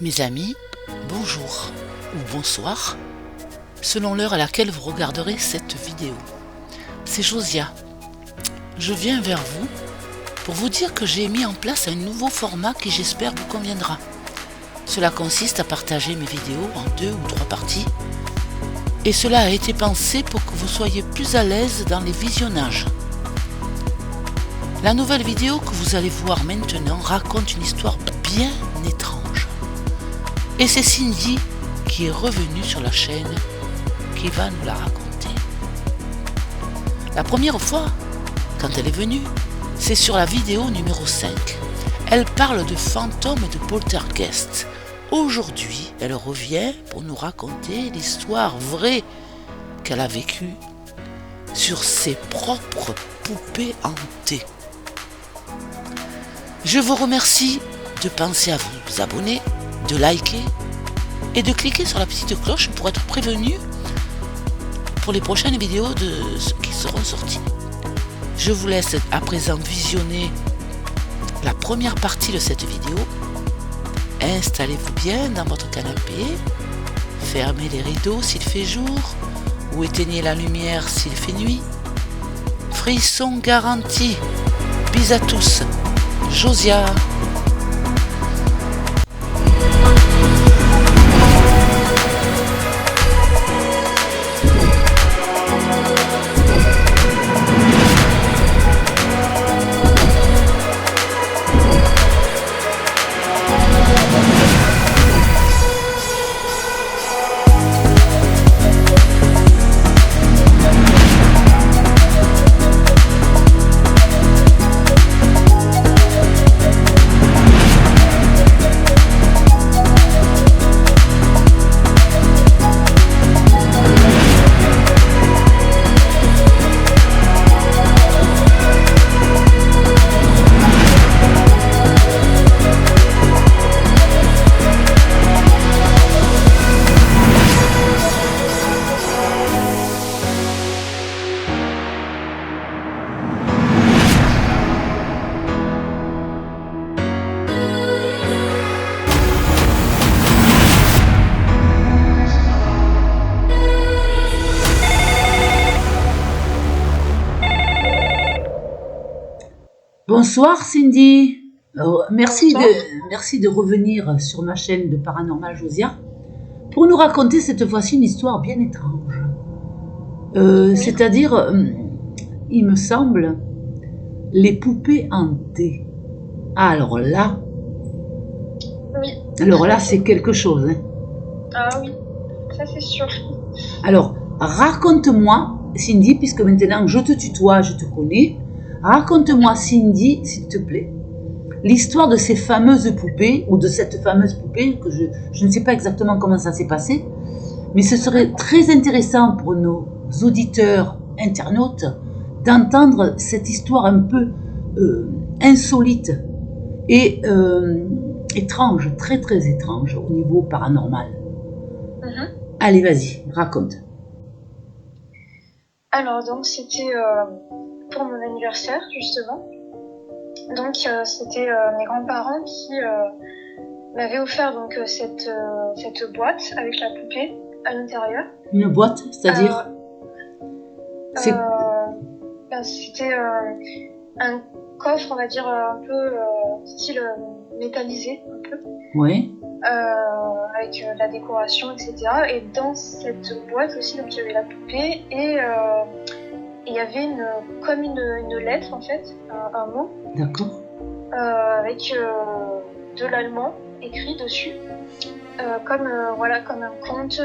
Mes amis, bonjour ou bonsoir, selon l'heure à laquelle vous regarderez cette vidéo. C'est Josia. Je viens vers vous pour vous dire que j'ai mis en place un nouveau format qui j'espère vous conviendra. Cela consiste à partager mes vidéos en 2 ou 3 parties et cela a été pensé pour que vous soyez plus à l'aise dans les visionnages. La nouvelle vidéo que vous allez voir maintenant raconte une histoire bien étrange. Et c'est Cindy qui est revenue sur la chaîne qui va nous la raconter. La première fois, quand elle est venue, c'est sur la vidéo numéro 5. Elle parle de fantômes et de poltergeist. Aujourd'hui, elle revient pour nous raconter l'histoire vraie qu'elle a vécue sur ses propres poupées hantées. Je vous remercie de penser à vous abonner, de liker et de cliquer sur la petite cloche pour être prévenu pour les prochaines vidéos qui seront sorties. Je vous laisse à présent visionner la première partie de cette vidéo. Installez-vous bien dans votre canapé, fermez les rideaux s'il fait jour ou éteignez la lumière s'il fait nuit. Frisson garanti. Bis à tous. Josia. Bonsoir Cindy. Merci de revenir sur ma chaîne de Paranormal Josia pour nous raconter cette fois-ci une histoire bien étrange. C'est-à-dire, il me semble, les poupées hantées. Ah, alors là, c'est quelque chose. Hein. Ah oui, ça c'est sûr. Alors, raconte-moi, Cindy, puisque maintenant je te tutoie, je te connais. Raconte-moi, Cindy, s'il te plaît, l'histoire de ces fameuses poupées, ou de cette fameuse poupée, que je ne sais pas exactement comment ça s'est passé, mais ce serait très intéressant pour nos auditeurs, internautes, d'entendre cette histoire un peu insolite et étrange, très très étrange au niveau paranormal. Allez, vas-y, raconte. Alors, donc, c'était pour mon anniversaire, justement. Donc, c'était mes grands-parents qui m'avaient offert donc, cette boîte avec la poupée à l'intérieur. Une boîte, c'est-à-dire c'était un coffre, on va dire, un peu style métallisé, un peu. Oui. Avec la décoration, etc. Et dans cette boîte aussi, donc il y avait la poupée et il y avait comme une lettre en fait, un mot. D'accord. Avec de l'allemand écrit dessus, comme un conte,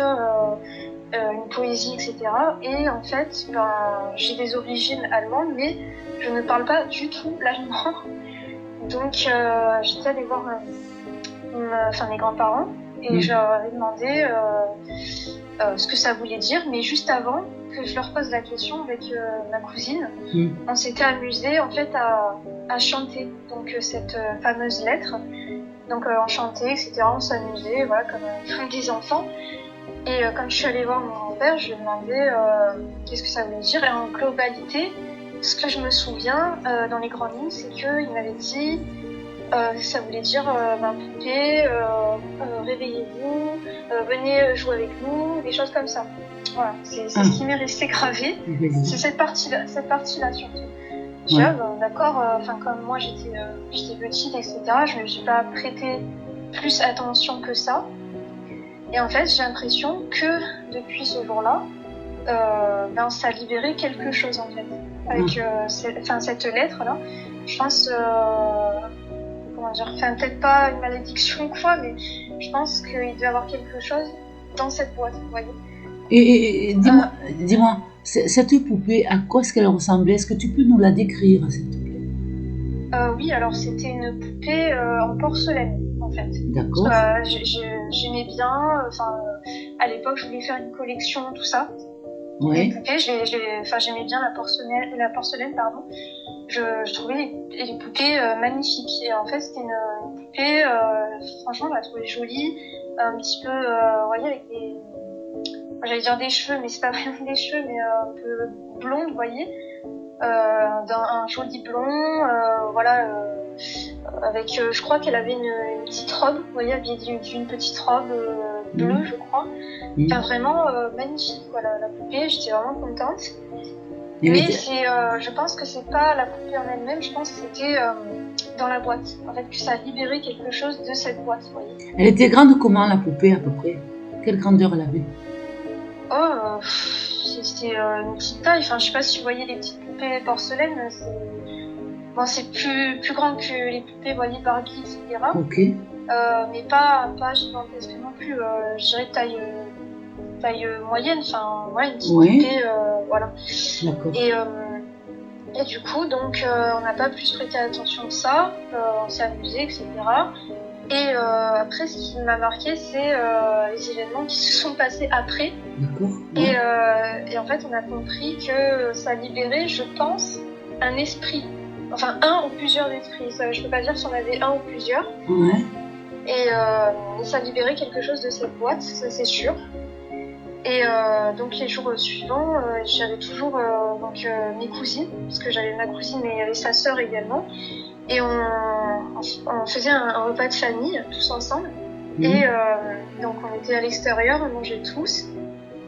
une poésie, etc. Et en fait, j'ai des origines allemandes, mais je ne parle pas du tout l'allemand. Donc j'étais allée voir mes grands-parents et je leur avais demandé ce que ça voulait dire, mais juste avant que je leur pose la question avec ma cousine, on s'était amusé en fait à chanter donc cette fameuse lettre. Donc on chantait, etc. On s'amusait, voilà, comme des enfants. Et quand je suis allée voir mon grand-père, je lui ai demandé qu'est-ce que ça voulait dire. Et en globalité, ce que je me souviens dans les grandes lignes, c'est qu'il m'avait dit Ça voulait dire poupée, réveillez-vous, venez jouer avec nous, des choses comme ça. Voilà, c'est ce qui m'est resté gravé. C'est cette partie-là surtout. Je dis, d'accord, comme moi j'étais petite, etc., je ne me suis pas prêté plus attention que ça. Et en fait, j'ai l'impression que depuis ce jour-là, ça a libéré quelque chose en fait. Avec cette lettre-là, je pense, peut-être pas une malédiction ou quoi, mais je pense qu'il devait y avoir quelque chose dans cette boîte, vous voyez. Et dis-moi, cette poupée, à quoi est-ce qu'elle ressemblait? Est-ce que tu peux nous la décrire, s'il te plaît? Oui, alors c'était une poupée en porcelaine, en fait. D'accord. J'aimais bien, à l'époque, je voulais faire une collection, tout ça. Ouais. Les poupées, j'aimais bien la porcelaine, pardon. Je trouvais les poupées magnifiques. Et en fait, c'était une poupée, franchement, je la trouvais jolie, un petit peu, vous voyez, avec des... J'allais dire des cheveux, mais c'est pas vraiment des cheveux, mais un peu blonde, vous voyez. Un joli blond, avec, je crois qu'elle avait une petite robe, vous voyez, habillée d'une petite robe bleue, je crois. Enfin, vraiment magnifique, quoi, la poupée, j'étais vraiment contente. Mais je pense que c'est pas la poupée en elle-même, je pense que c'était dans la boîte. En fait, que ça a libéré quelque chose de cette boîte, vous voyez. Elle était grande comment, la poupée, à peu près? Quelle grandeur elle avait? C'était une petite taille. Enfin, je sais pas si vous voyez les petites poupées porcelaine. C'est plus grand que les poupées, vous voyez, Barbie, etc. Ok. Mais pas gigantesque non plus. Je dirais taille moyenne. Enfin, ouais, une petite poupée, voilà. D'accord. Et du coup, donc, on n'a pas plus prêté attention que ça. On s'est amusé, etc. Et après, ce qui m'a marqué, c'est les événements qui se sont passés après. D'accord. Et en fait, on a compris que ça libérait, je pense, un esprit. Enfin, un ou plusieurs esprits. Ça, je peux pas dire si on avait un ou plusieurs. Ouais. Et ça libérait quelque chose de cette boîte, ça c'est sûr. Et donc les jours suivants, j'avais toujours mes cousines, parce que j'avais ma cousine et il y avait sa sœur également. Et on faisait un repas de famille, tous ensemble. Et donc on était à l'extérieur, on mangeait tous.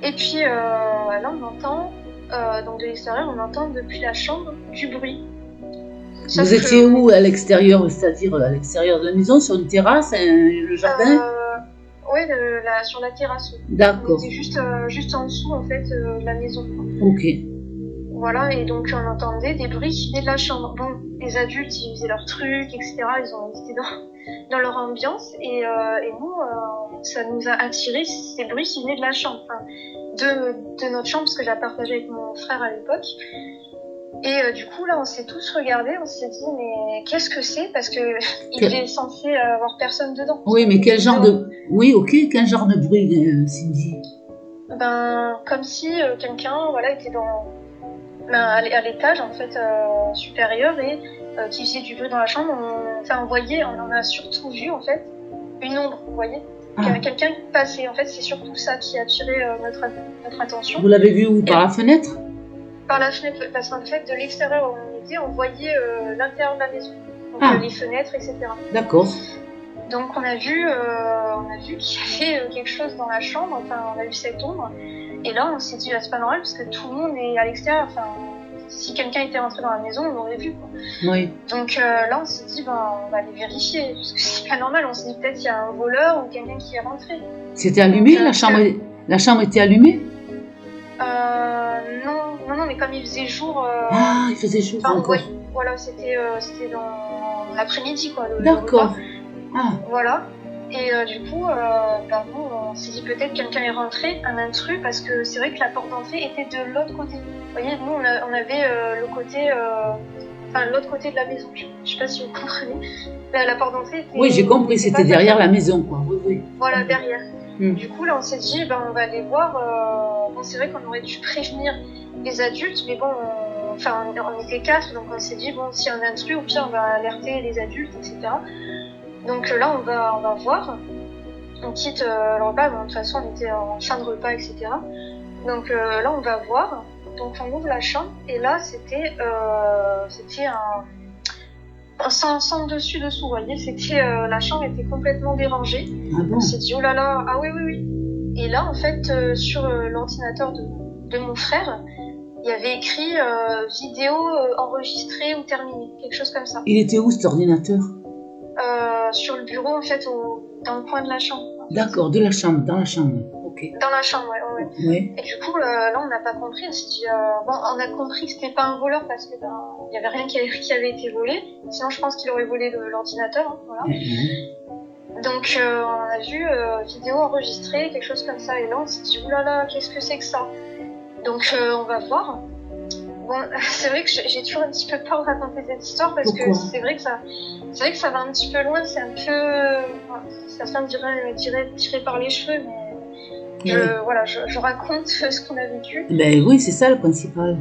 Et puis là on entend, donc de l'extérieur, on entend depuis la chambre du bruit. Vous étiez où à l'extérieur? C'est-à-dire à l'extérieur de la maison, sur une terrasse, le jardin? Oui, sur la terrasse. D'accord. On était juste en dessous en fait de la maison. Ok. Voilà, et donc on entendait des bruits qui venaient de la chambre. Bon, les adultes, ils faisaient leurs trucs, etc. Ils étaient dans leur ambiance. Et nous, ça nous a attiré ces bruits qui venaient de la chambre. Enfin, de notre chambre, parce que je la partageais avec mon frère à l'époque. Et du coup, là, on s'est tous regardés, on s'est dit, mais qu'est-ce que c'est? Parce qu'il est censé avoir personne dedans. Oui, mais quel genre de... Oui, ok, quel genre de bruit, Cindy? Comme si quelqu'un, était à l'étage, en fait, supérieur, et qui faisait du bruit dans la chambre. On en a surtout vu, en fait, une ombre, vous voyez? Quelqu'un qui passait. En fait, c'est surtout ça qui a attiré notre attention. Vous l'avez vu où? Par la fenêtre? Par la fenêtre, parce qu'en fait, de l'extérieur où on était, on voyait l'intérieur de la maison, donc les fenêtres, etc. D'accord. Donc on a vu qu'il y avait quelque chose dans la chambre. Enfin, on a vu cette ombre, et là on s'est dit c'est pas normal parce que tout le monde est à l'extérieur. Enfin, si quelqu'un était rentré dans la maison, on l'aurait vu, quoi. Oui. Donc là on s'est dit on va aller vérifier parce que c'est pas normal. On s'est dit peut-être qu'il y a un voleur ou quelqu'un qui est rentré. C'était allumé? La chambre était allumée? Non, mais comme il faisait jour... il faisait jour encore. Ouais, voilà, c'était dans l'après-midi, quoi. D'accord. Voilà. Et du coup, nous, on s'est dit peut-être quelqu'un est rentré, un intrus, parce que c'est vrai que la porte d'entrée était de l'autre côté. Vous voyez, nous, on avait l'autre côté de la maison. Je sais pas si vous comprenez. La porte d'entrée était... Oui, j'ai compris, c'était derrière la maison, quoi. Oui. Voilà, derrière. Du coup, là, on s'est dit, on va aller voir. C'est vrai qu'on aurait dû prévenir les adultes, mais bon, on était 4, donc on s'est dit, s'il y a un intrus, au pire, on va alerter les adultes, etc. Donc là, on va voir. On quitte le repas, de toute façon, on était en fin de repas, etc. Donc là, on va voir. Donc on ouvre la chambre, et là, c'était sans dessus-dessous, vous voyez, c'était la chambre était complètement dérangée. Ah bon? On s'est dit, oh là là, ah oui, oui, oui. Et là, en fait, sur l'ordinateur de mon frère, il y avait écrit vidéo enregistrée ou terminée, quelque chose comme ça. Il était où cet ordinateur? Sur le bureau, en fait, dans le coin de la chambre. D'accord, de la chambre, dans la chambre. Ok. Dans la chambre, ouais. Ouais. Et du coup, là, on n'a pas compris. On s'est dit, bon, on a compris que c'était pas un voleur parce que il y avait rien qui avait été volé. Sinon, je pense qu'il aurait volé l'ordinateur. Hein, voilà. Donc, on a vu vidéo enregistrée, quelque chose comme ça. Et là, on s'est dit, oulala, qu'est-ce que c'est que ça? Donc, on va voir. Bon, c'est vrai que j'ai toujours un petit peu peur de raconter cette histoire parce Pourquoi? que c'est vrai que ça va un petit peu loin. C'est un peu, certains diraient tiré par les cheveux, mais je raconte ce qu'on a vécu. Ben oui, c'est ça le principal.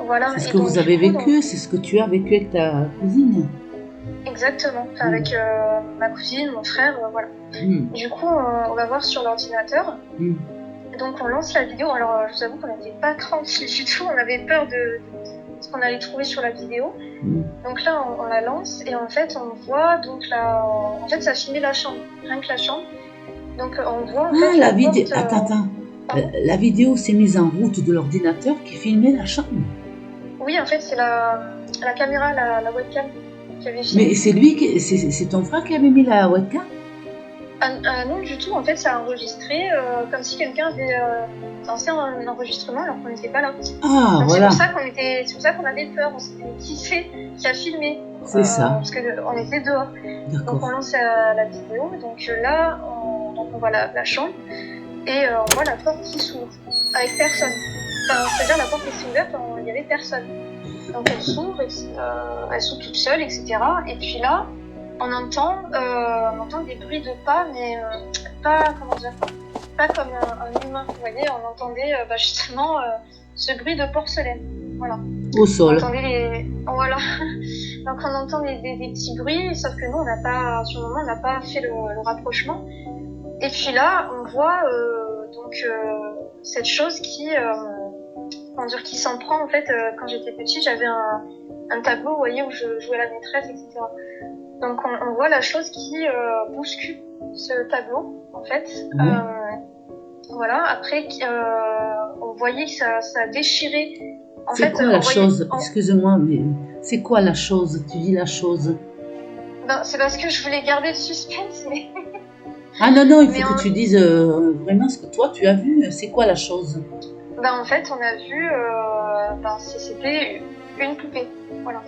Voilà. C'est ce que vous avez vécu, c'est ce que tu as vécu avec ta cousine. Exactement, avec ma cousine, mon frère, voilà. Du coup, on va voir sur l'ordinateur. Donc on lance la vidéo. Alors je vous avoue qu'on n'était pas tranquille du tout, on avait peur de ce qu'on allait trouver sur la vidéo. Donc là on la lance et en fait on voit donc en fait ça filmait la chambre, rien que la chambre. Donc on voit en fait la vidéo. porte, Attends. La vidéo s'est mise en route de l'ordinateur qui filmait la chambre. Oui, en fait c'est la caméra, la webcam qui avait filmé. Mais c'est ton frère qui avait mis la webcam? Non du tout, en fait ça a enregistré comme si quelqu'un avait lancé un enregistrement alors qu'on n'était pas là. Ah donc, voilà. c'est pour ça qu'on avait peur, on s'était dit qui a filmé. C'est ça. Parce qu'on était dehors. D'accord. Donc on lance la vidéo, donc là on voit la chambre et on voit la porte qui s'ouvre avec personne. Enfin, c'est-à-dire la porte était ouverte, il n'y avait personne. Donc elle s'ouvre toute seule, etc. Et puis là, on entend des bruits de pas, mais pas comme un humain. Vous voyez, on entendait justement ce bruit de porcelaine. Voilà. Au sol. Voilà. Donc on entend des petits bruits, sauf que nous, sur le moment, on n'a pas fait le rapprochement. Et puis là, on voit cette chose qui s'en prend. En fait, quand j'étais petite, j'avais un tableau, vous voyez, où je jouais la maîtresse, etc. Donc on voit la chose qui bouscule ce tableau, en fait. Voilà. Après, on voyait que ça déchirait. C'est quoi la chose? Excuse-moi, mais c'est quoi la chose? Tu dis la chose? C'est parce que je voulais garder le suspense, mais... Ah non, il faut que tu dises vraiment ce que toi tu as vu. C'est quoi la chose? En fait, on a vu... c'était une poupée, voilà.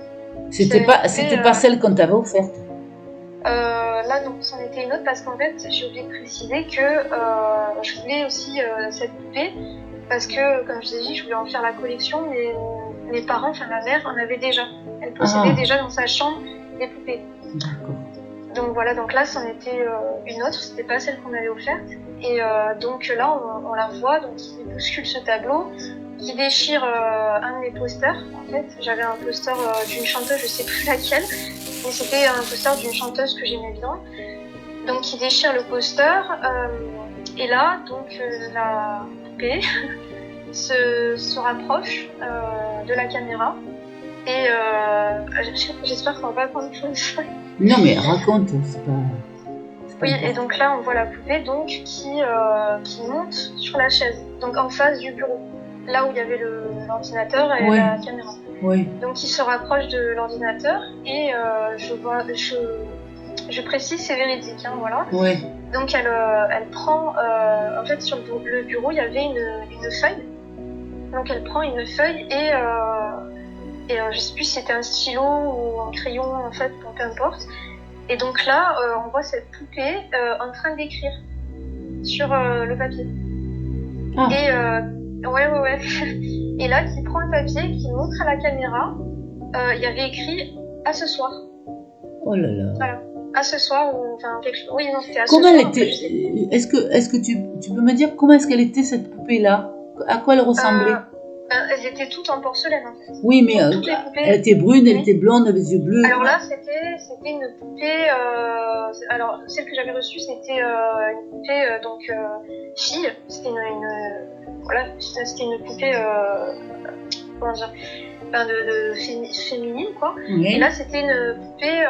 C'était pas celle qu'on t'avait offerte? Là, non, c'en était une autre parce qu'en fait, j'ai oublié de préciser que je voulais aussi cette poupée parce que, comme je vous ai dit, je voulais en faire la collection, mais mes parents, enfin ma mère, en avait déjà. Elle possédait déjà dans sa chambre des poupées. D'accord. Donc voilà, donc là, c'en était une autre, c'était pas celle qu'on avait offerte. Et donc là, on la voit, donc qui bouscule ce tableau, qui déchire un de mes posters. En fait, j'avais un poster d'une chanteuse, je sais plus laquelle, mais c'était un poster d'une chanteuse que j'aimais bien. Donc qui déchire le poster. Et là, donc la poupée se rapproche de la caméra. Et j'espère qu'on va pas prendre tout ça. Non mais raconte, c'est pas oui, et donc là on voit la poupée donc qui monte sur la chaise, donc en face du bureau, là où il y avait l'ordinateur et la caméra. Oui. Donc il se rapproche de l'ordinateur et je précise, c'est véridique, hein, voilà. Oui. Donc elle prend, en fait sur le bureau il y avait une feuille, donc elle prend une feuille et je sais plus si c'était un stylo ou un crayon en fait, peu importe. Et donc là, on voit cette poupée en train d'écrire sur le papier. Ah. Et ouais. Et là, qui prend le papier, qui montre à la caméra, il y avait écrit « à ce soir ». Oh là là. Voilà. À ce soir ou enfin quelque chose. Oui, non, c'était à comment ce soir. Comment elle était? Est-ce que tu peux me dire comment est-ce qu'elle était cette poupée-là? À quoi elle ressemblait? Elles étaient toutes en porcelaine en fait. Oui, mais elle était brune, elle était blonde, elle avait les yeux bleus. Alors là, c'était une poupée. Alors celle que j'avais reçue, c'était une poupée fille. C'était une poupée. Comment dire? féminine, quoi. Oui. Et là, c'était une poupée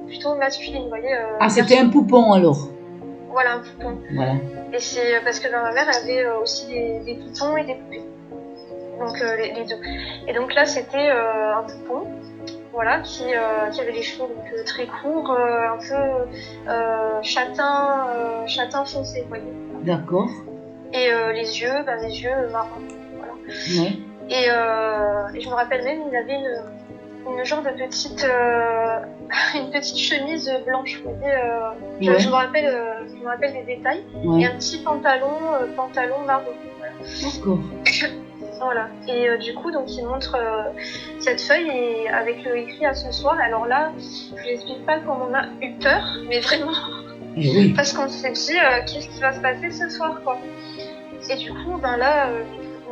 plutôt masculine, vous voyez. Ah, c'était un poupon alors. Voilà, un poupon. Voilà. Et c'est parce que ma mère avait aussi des poupons et des poupées. Donc les deux. Et donc là, c'était un poupon, voilà, qui avait les cheveux donc, très courts, un peu châtain foncé, vous voyez. D'accord. Et les yeux marrons. Voilà. Ouais. Et je me rappelle même, il avait une genre de petite une petite chemise blanche, vous voyez. Ouais. Je me rappelle des détails. Ouais. Et un petit pantalon marron. Voilà. D'accord. Voilà. Et du coup, donc il montre cette feuille et avec le écrit à ce soir. Alors là, je vous explique pas comment on a eu peur, mais vraiment. Et oui. Parce qu'on s'est dit, qu'est-ce qui va se passer ce soir, quoi. Et du coup, ben là,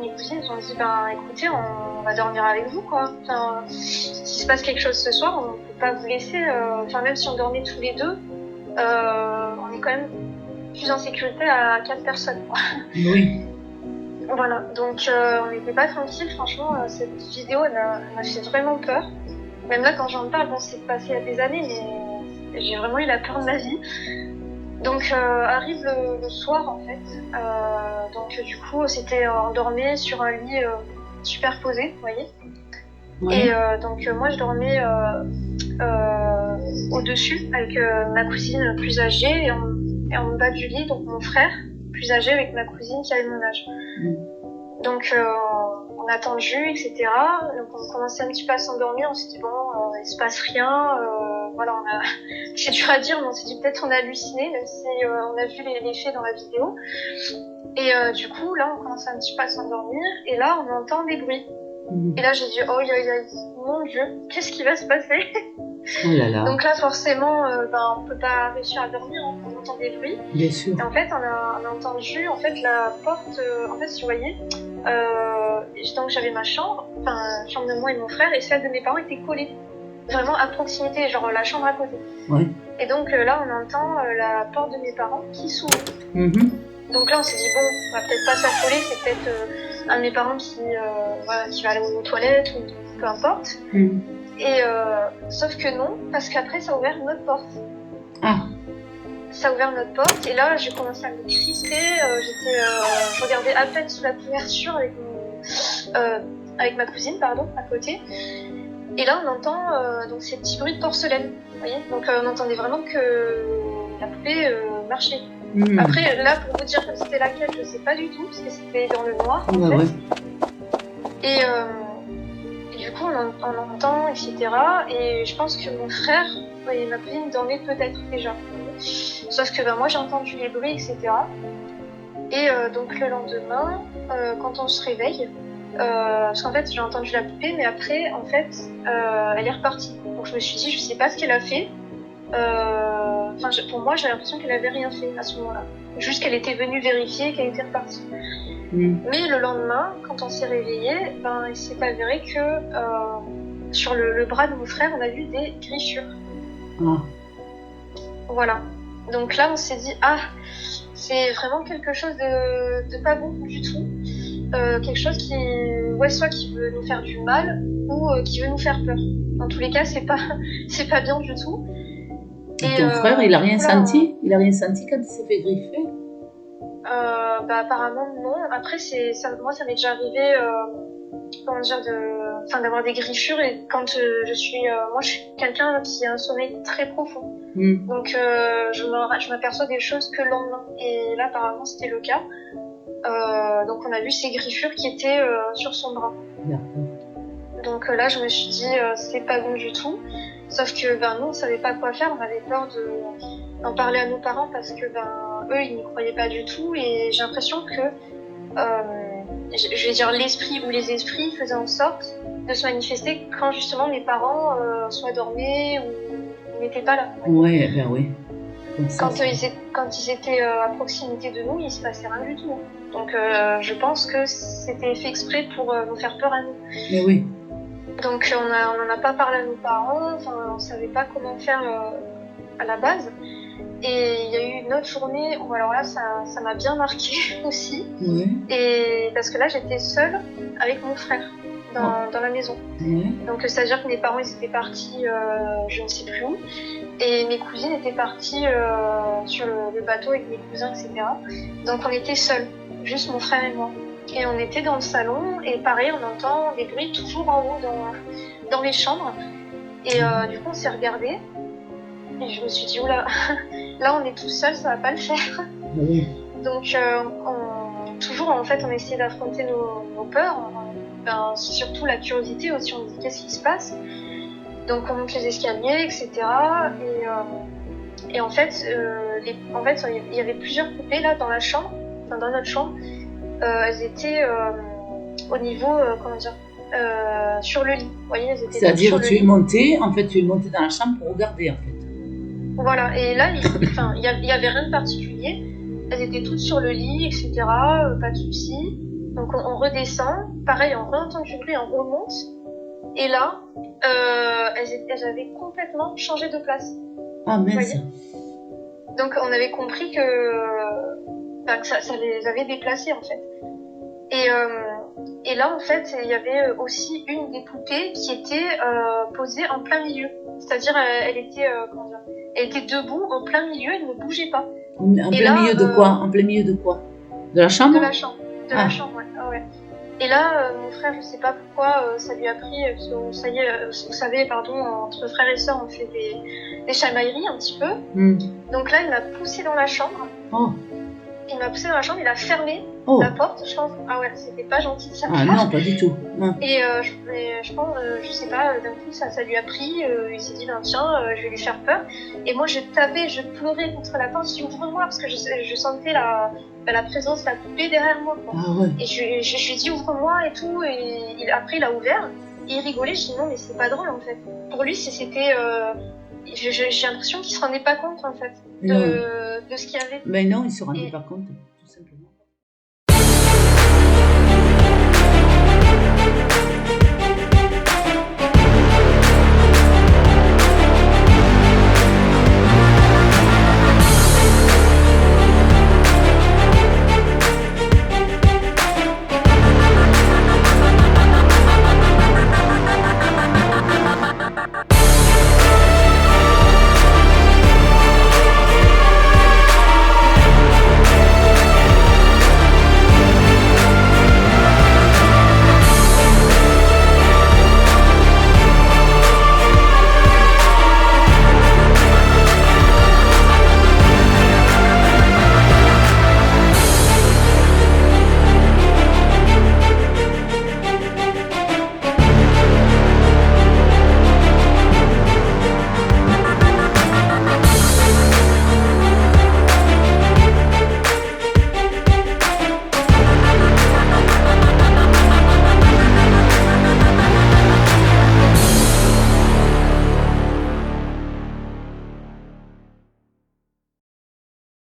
mes cousines ont dit, ben écoutez, on va dormir avec vous, quoi. Enfin, s'il se passe quelque chose ce soir, on peut pas vous laisser. Enfin, même si on dormait tous les deux, on est quand même plus en sécurité à 4 personnes, quoi. Oui. Voilà, donc on n'était pas tranquille, franchement, cette vidéo elle m'a fait vraiment peur. Même là, quand j'en parle, bon, c'est passé il y a des années, mais j'ai vraiment eu la peur de ma vie. Donc arrive le soir, en fait. Donc du coup, on dormait sur un lit superposé, vous voyez. Ouais. Et donc moi, je dormais au-dessus avec ma cousine plus âgée et en bas du lit, donc mon frère plus âgé avec ma cousine qui avait mon âge. Donc on a attendu, etc. Donc on commençait un petit peu à s'endormir, on s'est dit bon, il se passe rien, voilà, c'est dur à dire, mais on s'est dit peut-être on a halluciné, même si on a vu les faits dans la vidéo. Et du coup là on commence un petit peu à s'endormir, et là on entend des bruits. Et là j'ai dit oh mon Dieu, qu'est-ce qui va se passer? Oh là là. Donc là forcément on peut pas réussir à dormir, hein, on entend des bruits. Bien sûr. Et en fait on a entendu en fait la porte, en fait si vous voyez, donc j'avais ma chambre, enfin la chambre de moi et mon frère, et celle de mes parents était collée, vraiment à proximité, genre la chambre à côté. Ouais. Et donc là on entend la porte de mes parents qui s'ouvre. Donc là on s'est dit bon, on va peut-être pas s'affoler, c'est peut-être un de mes parents qui va aller aux toilettes ou peu importe. Et sauf que non, parce qu'après ça a ouvert une autre porte. Ah. Ça a ouvert notre porte, et là j'ai commencé à me crisper, je regardais à peine sous la couverture avec ma cousine, pardon, à côté. Et là on entend donc ces petits bruits de porcelaine, vous voyez. Donc on entendait vraiment que la poupée marchait. Après là, pour vous dire que c'était laquelle, je sais pas du tout, parce que c'était dans le noir en fait. Ouais. Et du coup on entend, etc. Et je pense que mon frère et ma cousine dormaient peut-être déjà. Sauf que moi j'ai entendu les bruits, etc. Et donc le lendemain, quand on se réveille, parce qu'en fait j'ai entendu la poupée, mais après en fait elle est repartie. Donc je me suis dit, je sais pas ce qu'elle a fait. Pour moi j'ai l'impression qu'elle avait rien fait à ce moment-là. Juste qu'elle était venue vérifier qu'elle était repartie. Mais le lendemain, quand on s'est réveillé, il s'est avéré que sur le bras de mon frère, on a vu des griffures. Ah. Voilà. Donc là, on s'est dit, c'est vraiment quelque chose de pas bon du tout. Quelque chose soit qui veut nous faire du mal, ou qui veut nous faire peur. Dans tous les cas, c'est pas bien du tout. Et ton frère, il a rien senti? Il a rien senti quand il s'est fait griffer? Apparemment non. Après moi ça m'est déjà arrivé d'avoir des griffures, et quand je suis quelqu'un qui a un sommeil très profond. Donc je m'aperçois des choses que le lendemain, et là apparemment c'était le cas. Donc on a vu ces griffures qui étaient sur son bras. Donc là je me suis dit c'est pas bon du tout. Sauf que nous on savait pas quoi faire, on avait peur d'en parler à nos parents, parce que eux ils n'y croyaient pas du tout, et j'ai l'impression que je vais dire l'esprit ou les esprits faisaient en sorte de se manifester quand justement mes parents soit dormaient ou n'étaient pas là. Oui. Quand ils étaient à proximité de nous, il se passait rien du tout. Donc je pense que c'était fait exprès pour nous faire peur à nous. Mais oui. Donc on n'en a pas parlé à nos parents, on savait pas comment faire à la base. Et il y a eu une autre journée où, alors là ça m'a bien marqué aussi. Et parce que là j'étais seule avec mon frère. dans la maison. Donc c'est-à-dire que mes parents ils étaient partis je ne sais plus où et mes cousines étaient parties sur le bateau avec mes cousins, etc. Donc on était seuls, juste mon frère et moi. Et on était dans le salon et pareil on entend des bruits toujours en haut dans les chambres. Et du coup on s'est regardés et je me suis dit oula, là on est tout seul, ça va pas le faire. Donc toujours en fait on essayait d'affronter nos peurs. Surtout la curiosité aussi, on se dit qu'est-ce qui se passe. Donc on monte les escaliers, etc. Et en fait, il y avait plusieurs poupées là dans la chambre, enfin dans notre chambre. Elles étaient au niveau, sur le lit. Vous voyez, elles étaient c'est-à-dire tu es monté dans la chambre pour regarder en fait. Voilà, et là, il y avait rien de particulier. Elles étaient toutes sur le lit, etc. Pas de soucis. Donc on redescend, pareil, on réentend du bruit, on remonte. Et là, elles avaient complètement changé de place. Ah mince. Donc on avait compris que ça les avait déplacées en fait. Et là en fait, il y avait aussi une des poupées qui était posée en plein milieu. C'est-à-dire elle était debout en plein milieu, elle ne bougeait pas. En plein milieu de quoi? En plein milieu de quoi? De la chambre? De la chambre. La chambre, ouais. Ah, ouais. Et là, mon frère, je sais pas pourquoi, ça lui a pris, parce que ça y est, vous savez, entre frères et sœurs, on fait des chamailleries un petit peu. Donc là, il m'a poussé dans la chambre. Il m'a poussé dans la chambre, il a fermé la porte, je pense. Ah ouais, c'était pas gentil de sa part. Ah non, pas du tout. Et je pense, je sais pas, d'un coup, ça lui a pris, il s'est dit, tiens, je vais lui faire peur. Et moi, je tapais, je pleurais contre la porte, je dis, ouvre-moi, parce que je sentais la présence de la poupée derrière moi. Quoi. Ah ouais. Et je lui ai dit, ouvre-moi et tout, et après, il a ouvert, et il rigolait, je dis, non, mais c'est pas drôle, en fait. Pour lui, c'était... j'ai l'impression qu'il se rendait pas compte, en fait, de ce qu'il y avait. Ben non, il se rendait pas compte, tout simplement.